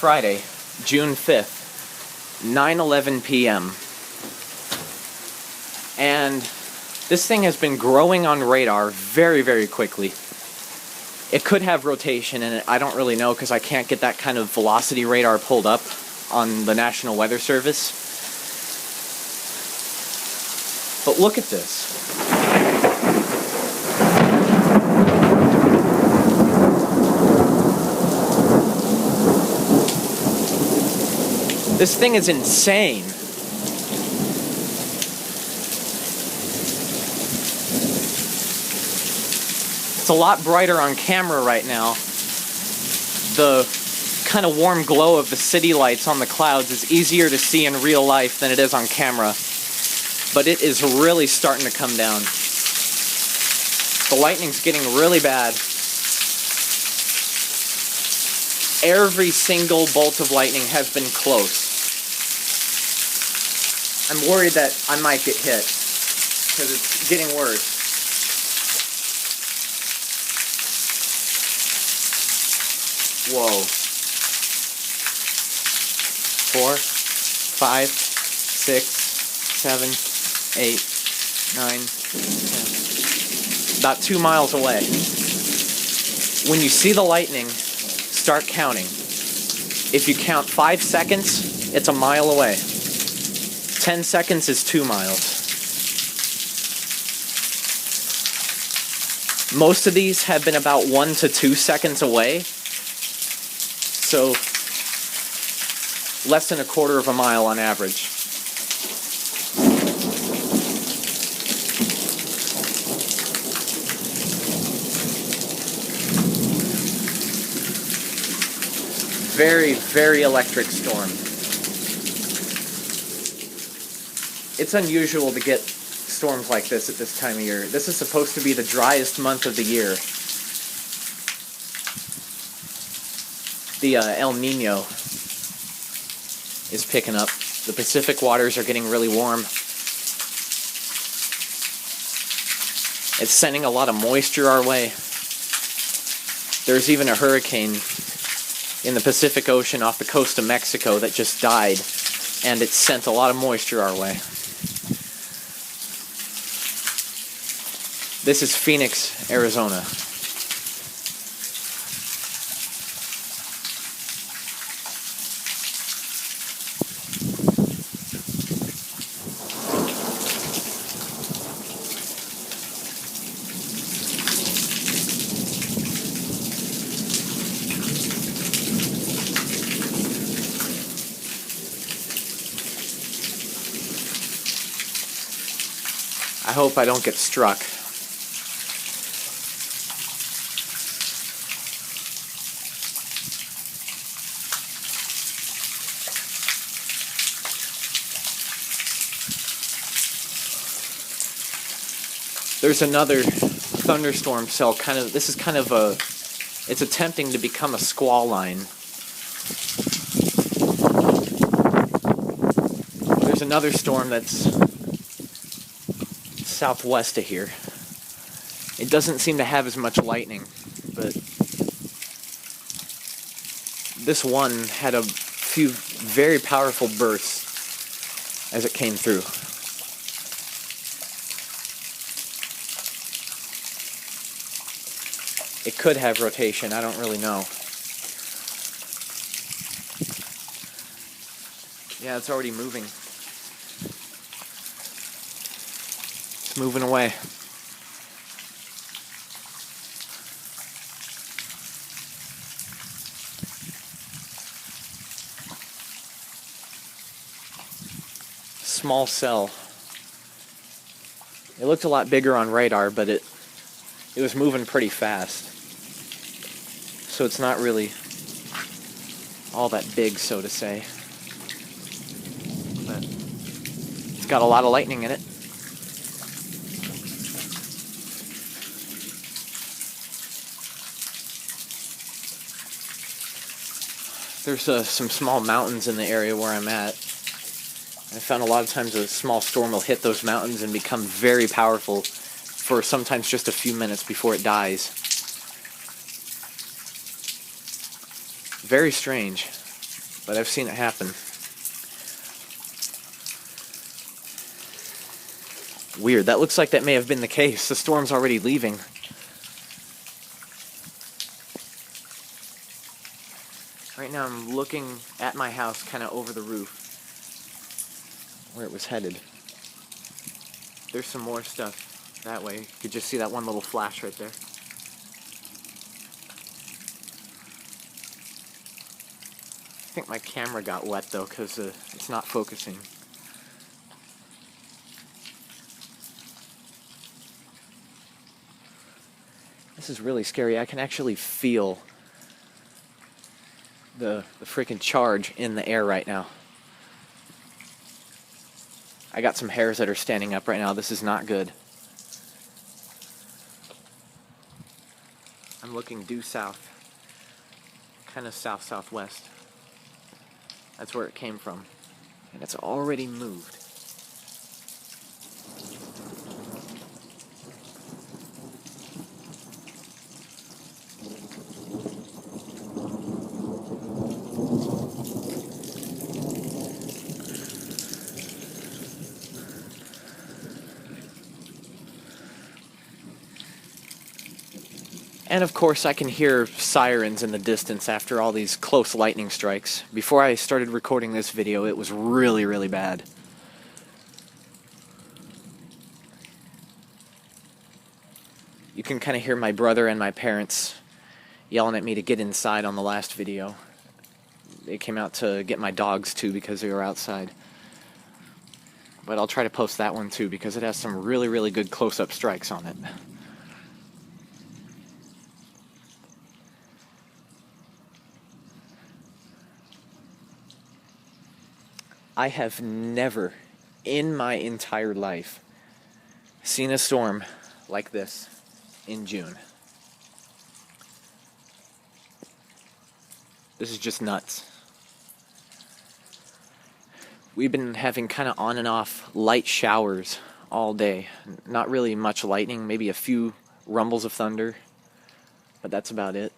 Friday, June 5th, 9:11 p.m. And this thing has been growing on radar very, very quickly. It could have rotation in it, I don't really know because I can't get that kind of velocity radar pulled up on the National Weather Service. But look at this. This thing is insane. It's a lot brighter on camera right now. The kind of warm glow of the city lights on the clouds is easier to see in real life than it is on camera. But it is really starting to come down. The lightning's getting really bad. Every single bolt of lightning has been close. I'm worried that I might get hit because it's getting worse. Whoa. 4, 5, 6, 7, 8, 9, 10. About 2 miles away. When you see the lightning, start counting. If you count 5 seconds, it's a mile away. 10 seconds is 2 miles. Most of these have been about 1 to 2 seconds away. So less than a quarter of a mile on average. Very, very electric storm. It's unusual to get storms like this at this time of year. This is supposed to be the driest month of the year. The El Nino is picking up. The Pacific waters are getting really warm. It's sending a lot of moisture our way. There's even a hurricane in the Pacific Ocean off the coast of Mexico that just died, and it sent a lot of moisture our way. This is Phoenix, Arizona. I hope I don't get struck. There's another thunderstorm cell, this is kind of it's attempting to become a squall line. There's another storm that's southwest of here. It doesn't seem to have as much lightning, but this one had a few very powerful bursts as it came through. It could have rotation, I don't really know. Yeah, it's already moving. It's moving away. Small cell. It looked a lot bigger on radar, but it was moving pretty fast. So it's not really all that big, so to say. But it's got a lot of lightning in it. There's some small mountains in the area where I'm at. I found a lot of times a small storm will hit those mountains and become very powerful for sometimes just a few minutes before it dies. Very strange. but I've seen it happen. Weird. That looks like that may have been the case. The storm's already leaving. Right now I'm looking at my house kind of over the roof where it was headed. There's some more stuff that way. You could just see that one little flash right there. I think my camera got wet though because it's not focusing. This is really scary. I can actually feel the freaking charge in the air right now. I got some hairs that are standing up right now. This is not good. I'm looking due south. Kind of south-southwest. That's where it came from. And it's already moved. And of course I can hear sirens in the distance after all these close lightning strikes. Before I started recording this video, it was really, really bad. You can kind of hear my brother and my parents yelling at me to get inside on the last video. They came out to get my dogs too because they were outside. But I'll try to post that one too because it has some really, really good close-up strikes on it. I have never in my entire life seen a storm like this in June. This is just nuts. We've been having kind of on and off light showers all day. Not really much lightning, maybe a few rumbles of thunder, but that's about it.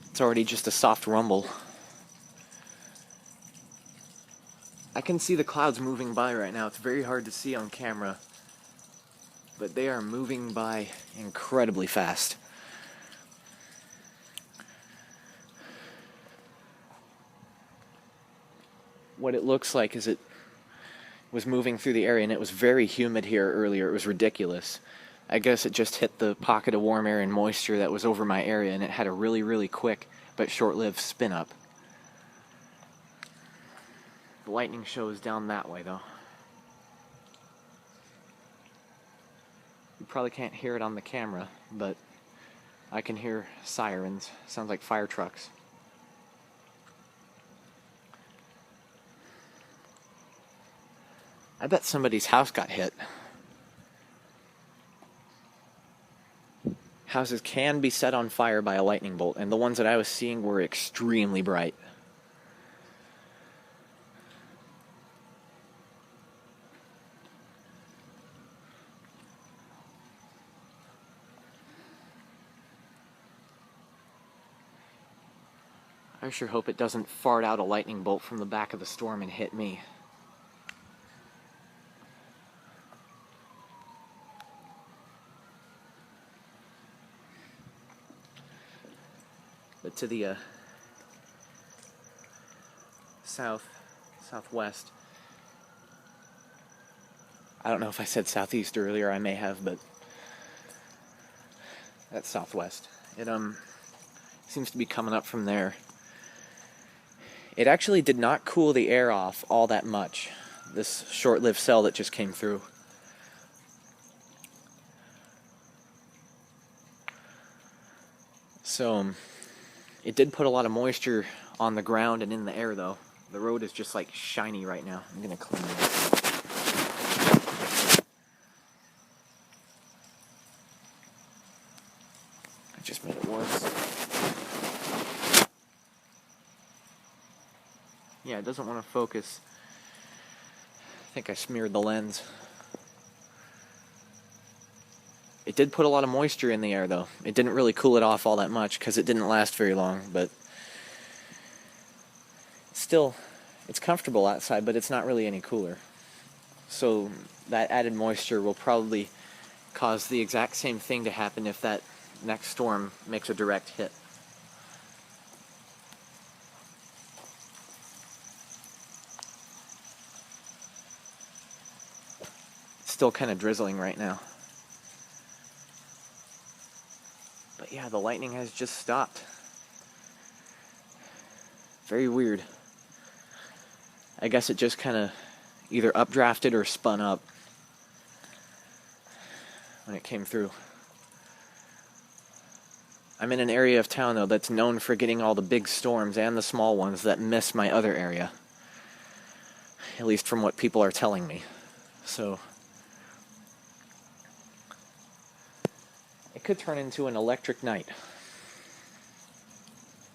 It's already just a soft rumble. I can see the clouds moving by right now. It's very hard to see on camera, but they are moving by incredibly fast. What it looks like is it was moving through the area, and it was very humid here earlier. It was ridiculous. I guess it just hit the pocket of warm air and moisture that was over my area, and it had a really, really quick but short-lived spin up. The lightning shows down that way, though. You probably can't hear it on the camera, but I can hear sirens. Sounds like fire trucks. I bet somebody's house got hit. Houses can be set on fire by a lightning bolt, and the ones that I was seeing were extremely bright. I sure hope it doesn't fart out a lightning bolt from the back of the storm and hit me. But to the southwest, I don't know if I said southeast earlier, I may have, but that's southwest. It seems to be coming up from there. It actually did not cool the air off all that much, this short-lived cell that just came through. So, it did put a lot of moisture on the ground and in the air, though. The road is just like shiny right now. I'm gonna clean it up. I just made it worse. Yeah, it doesn't want to focus. I think I smeared the lens. It did put a lot of moisture in the air, though. It didn't really cool it off all that much because it didn't last very long, but still, it's comfortable outside, but it's not really any cooler. So that added moisture will probably cause the exact same thing to happen if that next storm makes a direct hit. It's still kind of drizzling right now. But yeah, the lightning has just stopped. Very weird. I guess it just kind of either updrafted or spun up when it came through. I'm in an area of town, though, that's known for getting all the big storms and the small ones that miss my other area. At least from what people are telling me. So it could turn into an electric night.